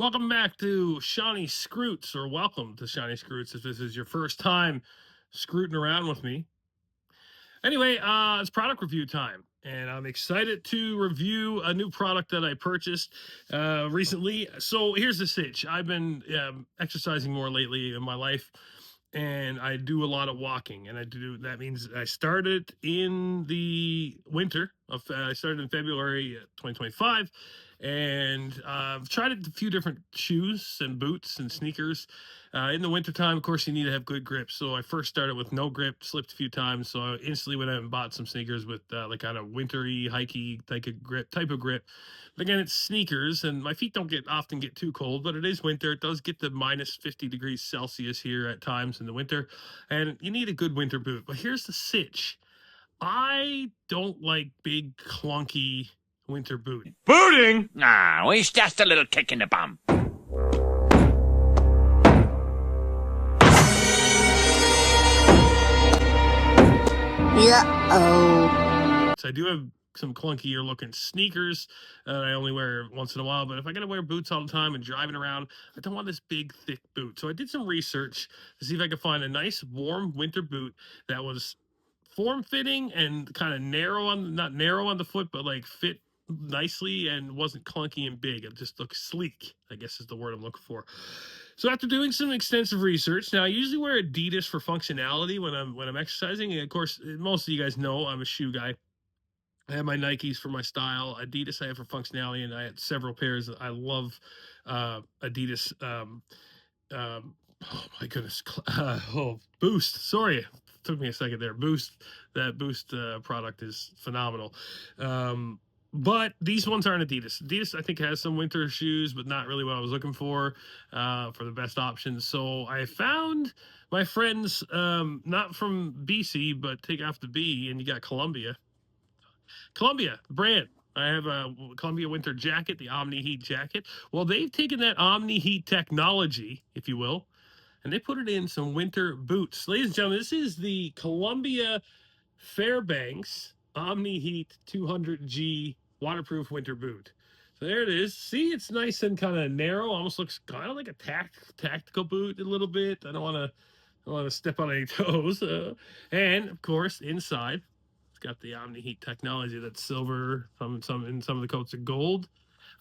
Welcome back to Shawnee Scroots, or welcome to Shawnee Scroots if this is your first time scrooting around with me. Anyway, it's product review time, and I'm excited to review a new product that I purchased recently. So here's the sitch. I've been exercising more lately in my life, and I do a lot of walking, and that means I started in the winter I started in February 2025, and I've tried a few different shoes and boots and sneakers. In the wintertime, of course, you need to have good grip. So I first started with no grip, slipped a few times. So I instantly went out and bought some sneakers with like kind of wintry, hikey type of grip. But again, it's sneakers, and my feet don't often get too cold, but it is winter. It does get to minus 50 degrees Celsius here at times in the winter, and you need a good winter boot. But here's the sitch: I don't like big, clunky winter boots. Booting? No, it's just a little kick in the bum. So I do have some clunkier looking sneakers I only wear once in a while. But if I got to wear boots all the time and driving around, I don't want this big, thick boot. So I did some research to see if I could find a nice, warm winter boot that was form fitting and kind of not narrow on the foot, but like fit nicely and wasn't clunky and big. It just looked sleek, I guess is the word I'm looking for. So after doing some extensive research, now I usually wear Adidas for functionality when I'm exercising. And of course, most of you guys know I'm a shoe guy. I have my Nikes for my style. Adidas I have for functionality, and I had several pairs. I love Adidas. Oh my goodness. Boost. Sorry, took me a second there. Boost product is phenomenal. But these ones aren't Adidas. Adidas, I think, has some winter shoes, but not really what I was looking for the best options. So I found my friends, not from BC, but take off the B, and you got Columbia, brand. I have a Columbia winter jacket, the Omni-Heat jacket. Well, they've taken that Omni-Heat technology, if you will, and they put it in some winter boots. Ladies and gentlemen, this is the Columbia Fairbanks Omni-Heat 200G waterproof winter boot. So there it is. See, it's nice and kind of narrow. Almost looks kind of like a tactical boot a little bit. I don't want to step on any toes. And of course, inside it's got the Omni-Heat technology that's silver. In some of the coats are gold.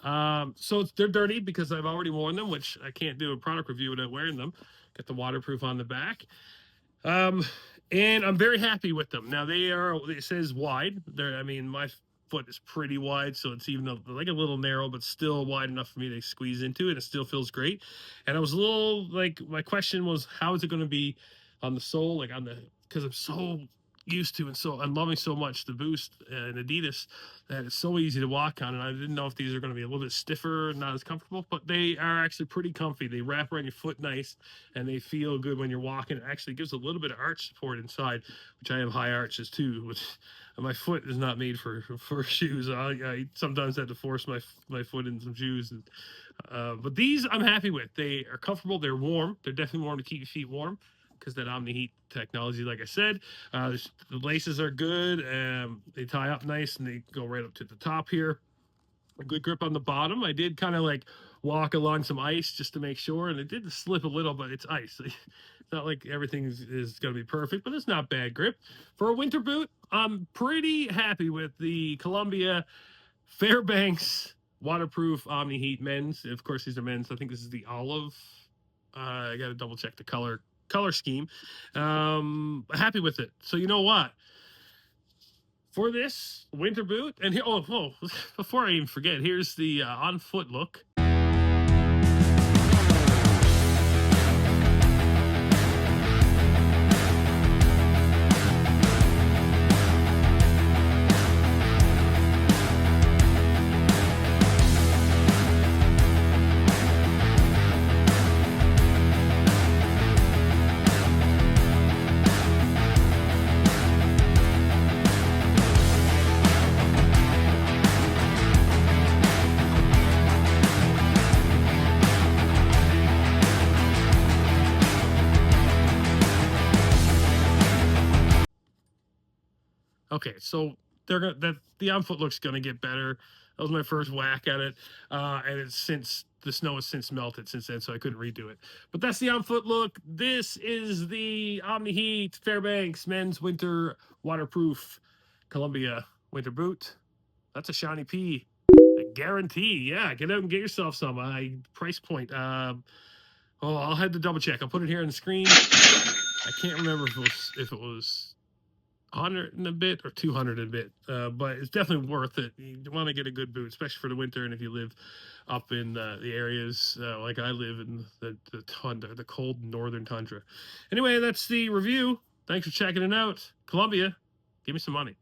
So they're dirty because I've already worn them, which I can't do a product review without wearing them. Got the waterproof on the back. And I'm very happy with them. Now it says wide. My foot is pretty wide, so it's even like a little narrow, but still wide enough for me to squeeze into it. It still feels great. And I was a little like, my question was, how is it going to be on the sole, because I'm so used to and so I'm loving so much the Boost and Adidas that it's so easy to walk on, and I didn't know if these are going to be a little bit stiffer, not as comfortable, but they are actually pretty comfy. They wrap around your foot nice, and they feel good when you're walking. It actually gives a little bit of arch support inside, which I have high arches too, which my foot is not made for shoes. I sometimes have to force my foot in some shoes, but these I'm happy with. They are comfortable. They're warm. They're definitely warm to keep your feet warm, because that Omni-Heat technology, like I said, the laces are good. They tie up nice, and they go right up to the top here. A good grip on the bottom. I did kind of like walk along some ice just to make sure, and it did slip a little, but it's ice. It's not like everything is going to be perfect, but it's not bad grip. For a winter boot, I'm pretty happy with the Columbia Fairbanks waterproof Omni-Heat men's. Of course, these are men's. I think this is the olive. I got to double check the color scheme. Happy with it. So you know what? For this winter boot, and here, before I even forget, here's the on foot look. Okay, so the on foot look's gonna get better. That was my first whack at it, and it's since the snow has since melted since then, so I couldn't redo it. But that's the on foot look. This is the Omni-Heat Fairbanks men's winter waterproof Columbia winter boot. That's a shiny P. I guarantee. Yeah, get out and get yourself some. Price point. I'll have to double check. I'll put it here on the screen. I can't remember if it was 100 and a bit or 200 and a bit, but it's definitely worth it. You want to get a good boot, especially for the winter, and if you live up in the areas like I live in the tundra, the cold northern tundra. Anyway, that's the review. Thanks for checking it out. Columbia, give me some money.